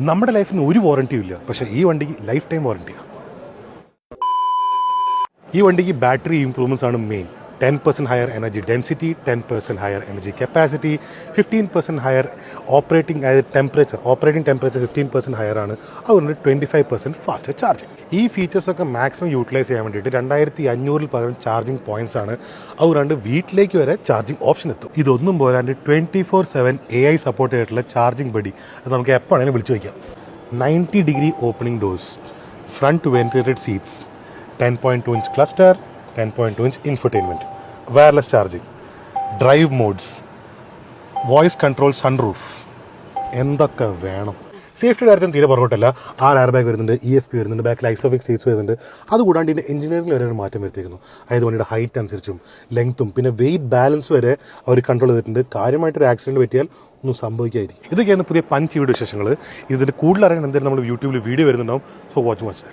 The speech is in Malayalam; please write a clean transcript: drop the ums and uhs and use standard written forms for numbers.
നമ്മുടെ ലൈഫിന് ഒരു വാറണ്ടിയും ഇല്ല, പക്ഷേ ഈ വണ്ടിക്ക് ലൈഫ് ടൈം വാറണ്ടിയാണ്. ഈ വണ്ടിക്ക് ബാറ്ററി ഇംപ്രൂവ്മെൻറ്റ്സ് ആണ് main. 10% higher energy density, 10% higher energy capacity, 15% higher operating temperature 15% higher ആണ്. അതുകൊണ്ട് 25% ഫാസ്റ്റർ ചാർജിങ്. ഈ ഫീച്ചേഴ്സൊക്കെ മാക്സിമം യൂട്ടിലൈസ് ചെയ്യാൻ വേണ്ടിയിട്ട് 2500 പകരം ചാർജിങ് പോയിന്റ്സ് ആണ്. അതുകൊണ്ട് വീട്ടിലേക്ക് വരെ ചാർജിങ് ഓപ്ഷൻ എത്തും. ഇതൊന്നും പോരാണ്ട് 24/7 AI സപ്പോർട്ട് ചെയ്തിട്ടുള്ള ചാർജിങ് ബഡി. അത് നമുക്ക് എപ്പോഴാണെങ്കിലും വിളിച്ചു വയ്ക്കാം. 90-degree opening doors, front ventilated seats, 10.2-inch cluster, 10.2-inch infotainment, wireless charging, drive modes, voice control sunroof. എന്തൊക്കെ വേണം. സേഫ്റ്റിയുടെ കാര്യത്തിൽ തീരെ പുറകോട്ടല്ല. 6 എയർ ബാഗ് വരുന്നുണ്ട്, ESP വരുന്നുണ്ട്, ബാക്കിൽ ഐസോഫിക് സീറ്റ്സ് വരുന്നുണ്ട്. അതുകൂടാണ്ട് ഇതിൻ്റെ എഞ്ചിനീയറിംഗിൽ വരെ ഒരു മാറ്റം വരുത്തിയിരിക്കുന്നു. അതായത് വണ്ടിയുടെ ഹൈറ്റ് അനുസരിച്ചും ലെങ്ത്തും പിന്നെ വെയിറ്റ് ബാലൻസ് വരെ അവർ കൺട്രോൾ ചെയ്തിട്ടുണ്ട്. കാര്യമായിട്ടൊരു ആക്സിഡൻറ്റ് പറ്റിയാൽ ഒന്നും സംഭവിക്കാതിരിക്കും. ഇതൊക്കെയാണ് പുതിയ പഞ്ച് വീഡിയോ വിശേഷങ്ങൾ. ഇതിൻ്റെ കൂടുതൽ അറിയാൻ എന്തായാലും നമ്മൾ യൂട്യൂബിൽ വീഡിയോ വരുന്നുണ്ടാവും. So watch.